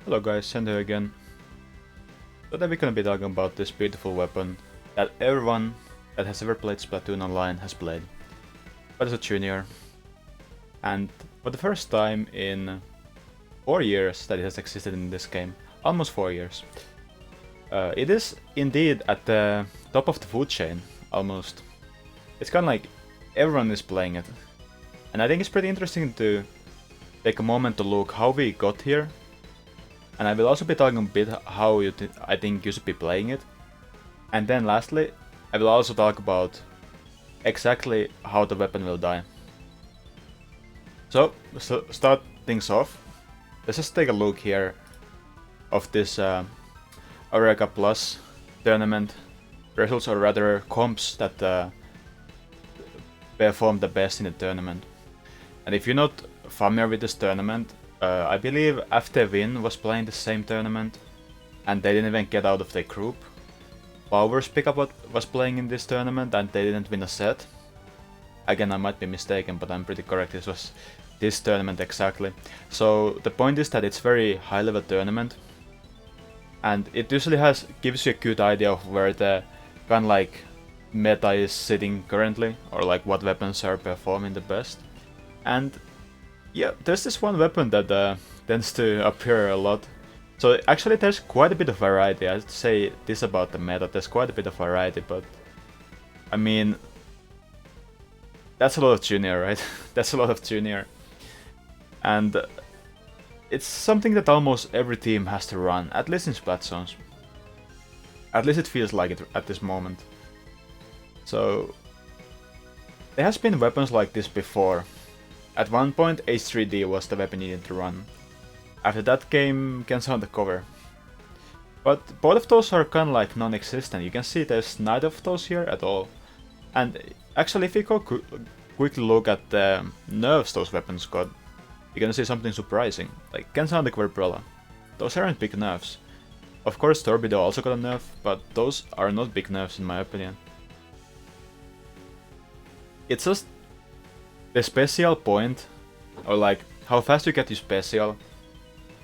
Hello guys, Sendou again. Today we're gonna be talking about this beautiful weapon that everyone that has ever played Splatoon online has played. But as a junior. And for the first time in 4 years that it has existed in this game, almost 4 years, it is indeed at the top of the food chain, almost. It's kinda like everyone is playing it. And I think it's pretty interesting to take a moment to look how we got here. And I will also be talking a bit how I think you should be playing it. And then lastly, I will also talk about exactly how the weapon will die. So, start things off. Let's just take a look here of this Eureka Plus tournament results, or rather comps that perform the best in the tournament. And if you're not familiar with this tournament, I believe FT was playing the same tournament, and they didn't even get out of their group. Powers Pickup was playing in this tournament, and they didn't win a set. Again, I might be mistaken, but I'm pretty correct, this was this tournament exactly. So the point is that it's very high level tournament, and it usually gives you a good idea of where the kind of like meta is sitting currently, or like what weapons are performing the best. And yeah, there's this one weapon that tends to appear a lot. So actually there's quite a bit of variety. I'd say this about the meta, there's quite a bit of variety, but I mean, that's a lot of junior, right? That's a lot of junior. And it's something that almost every team has to run, at least in Splat zones. At least it feels like it at this moment. So there has been weapons like this before. At one point, H3D was the weapon you needed to run. After that came Genso Undercover. But both of those are kinda like non-existent. You can see there's neither of those here at all. And actually, if you go quickly look at the nerfs those weapons got, you're gonna see something surprising. Like Genso Undercover Umbrella. Those aren't big nerfs. Of course, Torpedo also got a nerf, but those are not big nerfs in my opinion. It's just the special point, or like how fast you get your special,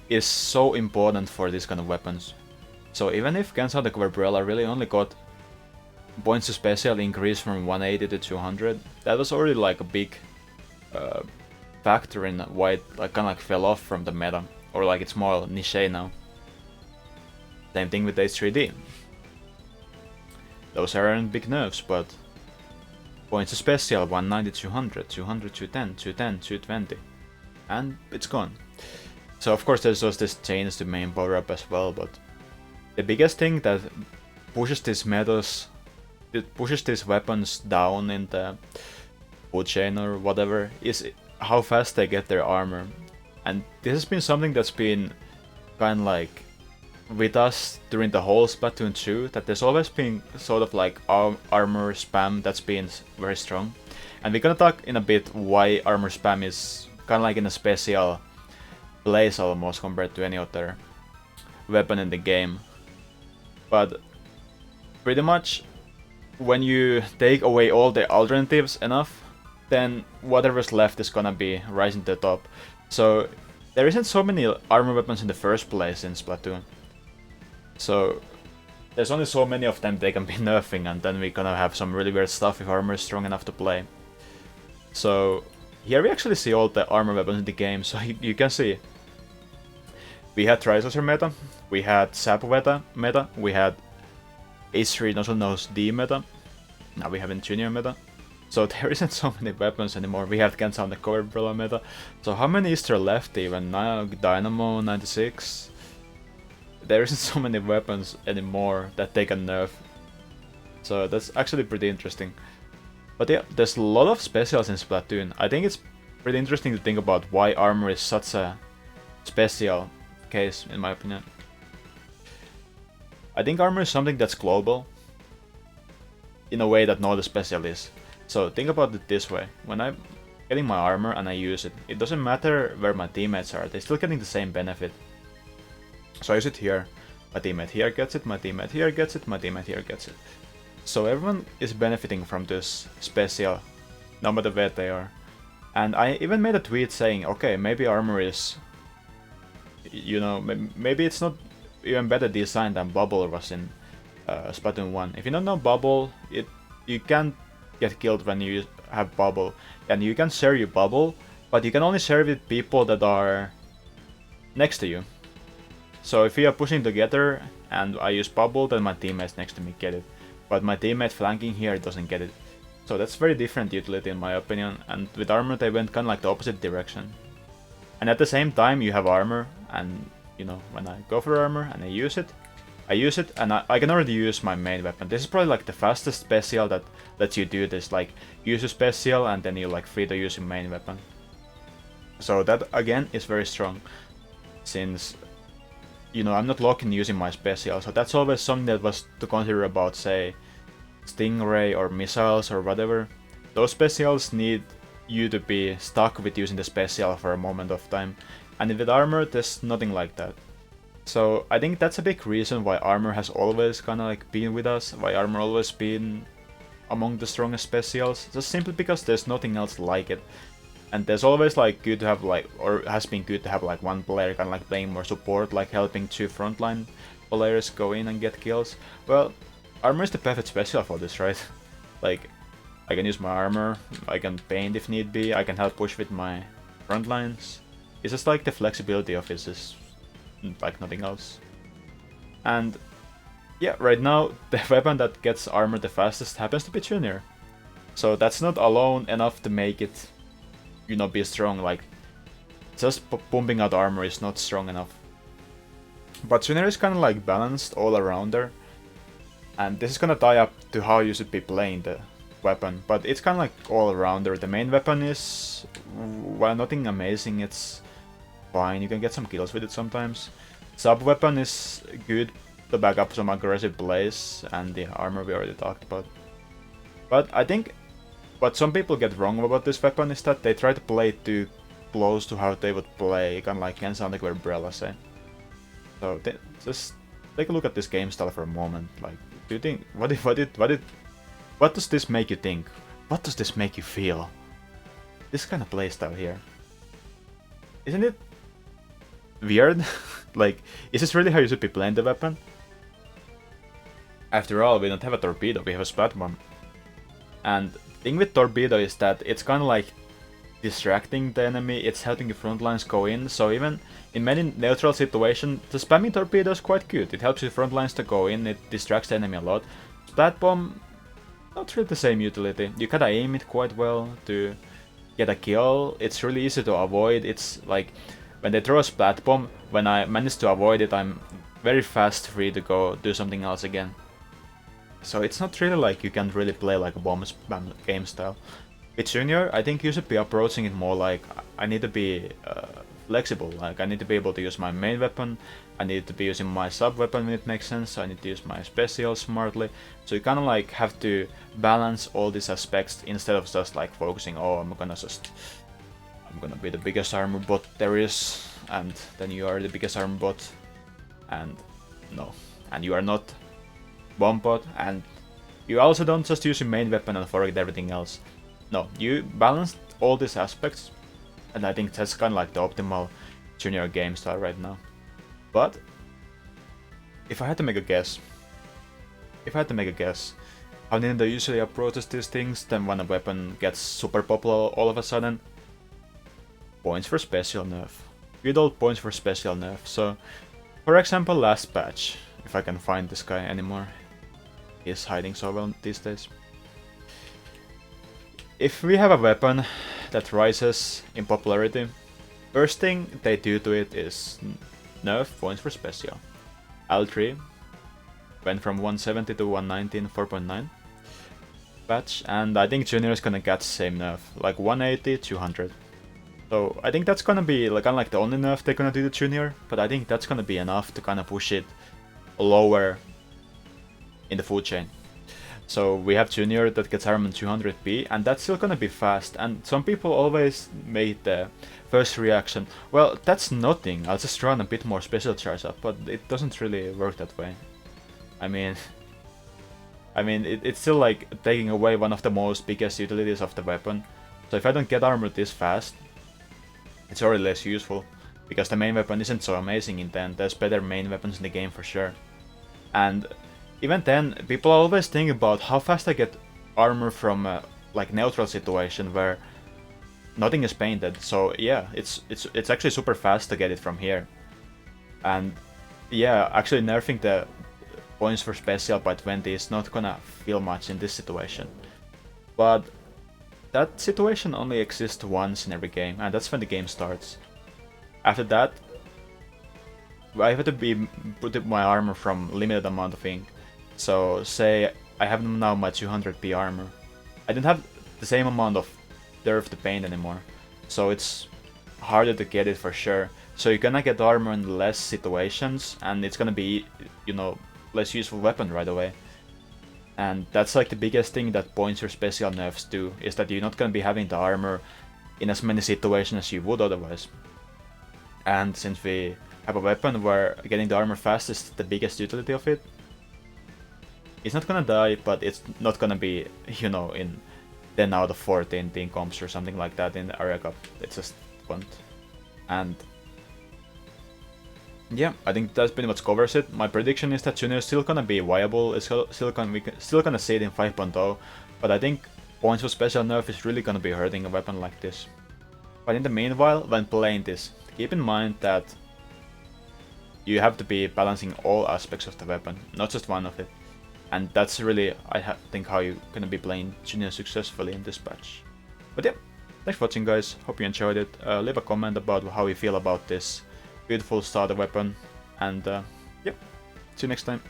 is so important for these kind of weapons. So even if Genso the Umbrella really only got points to special increase from 180 to 200, that was already like a big factor in why it like kind of like fell off from the meta, or like it's more niche now. Same thing with H3D. Those aren't big nerfs, but points to special 190, 200, 200, 210, 210, 220, and it's gone. So of course there's also this change to main power up as well, but the biggest thing that pushes these metas, it pushes these weapons down in the food chain or whatever, is how fast they get their armor. And this has been something that's been kind of like with us during the whole Splatoon 2, that there's always been sort of like armor spam that's been very strong. And we're gonna talk in a bit why armor spam is kind of like in a special place almost compared to any other weapon in the game. But pretty much when you take away all the alternatives enough, then whatever's left is gonna be rising to the top. So there isn't so many armor weapons in the first place in Splatoon. So there's only so many of them they can be nerfing, and then we're gonna have some really weird stuff if armor is strong enough to play. So here we actually see all the armor weapons in the game, so you can see we had Trislicer meta, we had Sap meta, we had H3 also knows D meta, now we have in Junior meta. So there isn't so many weapons anymore. We have Genso the Cover Umbrella meta. So how many is there left even? Now Dynamo 96. There isn't so many weapons anymore that they can nerf. So that's actually pretty interesting. But yeah, there's a lot of specials in Splatoon. I think it's pretty interesting to think about why armor is such a special case, in my opinion. I think armor is something that's global in a way that no other special is. So think about it this way. When I'm getting my armor and I use it, it doesn't matter where my teammates are, they're still getting the same benefit. So I use it here, my teammate here gets it, my teammate here gets it, my teammate here gets it. So everyone is benefiting from this special, no matter where they are. And I even made a tweet saying, okay, maybe armor is you know, maybe it's not even better designed than Bubble was in Splatoon 1. If you don't know Bubble, you can't get killed when you have Bubble, and you can share your Bubble, but you can only share with people that are next to you. So if we are pushing together and I use Bubble, then my teammates next to me get it, but my teammate flanking here doesn't get it. So that's very different utility in my opinion, and with armor they went kind of like the opposite direction. And at the same time you have armor, and you know, when I go for armor and I use it, and I can already use my main weapon. This is probably like the fastest special that lets you do this, like use a special and then you're like free to use your main weapon. So that again is very strong, since you know, I'm not locked in using my special, so that's always something that was to consider about, say, Stingray or missiles or whatever. Those specials need you to be stuck with using the special for a moment of time, and with armor there's nothing like that. So I think that's a big reason why armor has always kinda like been with us, why armor always been among the strongest specials, just simply because there's nothing else like it. And there's always like good to have like, or has been good to have like one player kind of like playing more support, like helping two frontline players go in and get kills. Well, armor is the perfect special for this, right? Like, I can use my armor, I can paint if need be, I can help push with my front lines. It's just like the flexibility of it is like nothing else. And yeah, right now the weapon that gets armor the fastest happens to be Junior. So that's not alone enough to make it, you know, be strong. Like, just pumping out armor is not strong enough. But Junior is kind of like balanced all around there, and this is gonna tie up to how you should be playing the weapon. But it's kind of like all around there. The main weapon is, while nothing amazing, it's fine. You can get some kills with it sometimes. Sub weapon is good to back up some aggressive plays, and the armor we already talked about. But I think what some people get wrong about this weapon is that they try to play too close to how they would play, kind of like Ken Sonic or Umbrella say. So just take a look at this game style for a moment. Like, do you think what does this make you think? What does this make you feel? This kind of playstyle here, isn't it weird? Like, is this really how you should be playing the weapon? After all, we don't have a torpedo, we have a splat bomb. And the thing with torpedo is that it's kind of like distracting the enemy, it's helping the front lines go in, so even in many neutral situations, the spamming torpedo is quite good. It helps your front lines to go in, it distracts the enemy a lot. Splat bomb, not really the same utility. You gotta aim it quite well to get a kill, it's really easy to avoid. It's like, when they throw a splat bomb, when I manage to avoid it, I'm very fast free to go do something else again. So it's not really like you can really play like a bomb spam game style. With Junior, I think you should be approaching it more like, I need to be flexible, like I need to be able to use my main weapon, I need to be using my sub weapon when it makes sense, I need to use my special smartly. So you kind of like have to balance all these aspects instead of just like focusing, oh, I'm gonna be the biggest armor bot there is, and then you are the biggest armor bot, and no, and you are not bomb bot, and you also don't just use your main weapon and forget everything else. No, you balance all these aspects, and I think that's kind of like the optimal Junior game style right now. But if I had to make a guess, how Nintendo usually approaches these things, then when a weapon gets super popular all of a sudden, points for special nerf. Good old points for special nerf. So, for example, last patch, if I can find this guy anymore, he's hiding so well these days. If we have a weapon that rises in popularity, first thing they do to it is nerf points for special. L3 went from 170 to 190 in 4.9 patch, and I think Junior is gonna get the same nerf, like 180, 200. So I think that's gonna be like kind of like the only nerf they're gonna do to Junior, but I think that's gonna be enough to kind of push it lower in the food chain. So we have Junior that gets armor 200p, and that's still gonna be fast. And some people always made the first reaction, well, that's nothing, I'll just run a bit more special charge up, but it doesn't really work that way. I mean, it's still like taking away one of the most biggest utilities of the weapon. So if I don't get armor this fast, it's already less useful. because the main weapon isn't so amazing in 10. There's better main weapons in the game for sure. And even then, people always think about how fast I get armor from like neutral situation where nothing is painted. So yeah, it's actually super fast to get it from here. And yeah, actually nerfing the points for special by 20 is not gonna feel much in this situation. But that situation only exists once in every game, and that's when the game starts. After that, I have to put my armor from limited amount of ink. So say I have now my 200p armor. I don't have the same amount of dirt to paint anymore, so it's harder to get it for sure. So you're gonna get armor in less situations, and it's gonna be, you know, less useful weapon right away. And that's like the biggest thing that points your special nerfs do, is that you're not gonna be having the armor in as many situations as you would otherwise. And since we have a weapon where getting the armor fast is the biggest utility of it, it's not gonna die, but it's not gonna be, you know, in 10 out of 14 team comps or something like that in the area cup. It's just won't. And yeah, I think that's pretty much covers it. My prediction is that Junior is still gonna be viable. It's still gonna see it in 5.0, but I think points for special nerf is really gonna be hurting a weapon like this. But in the meanwhile, when playing this, keep in mind that you have to be balancing all aspects of the weapon, not just one of it. And that's really, I think, how you're gonna be playing Junior successfully in this patch. But yeah, thanks for watching, guys. Hope you enjoyed it. Leave a comment about how you feel about this beautiful starter weapon. And yeah, see you next time.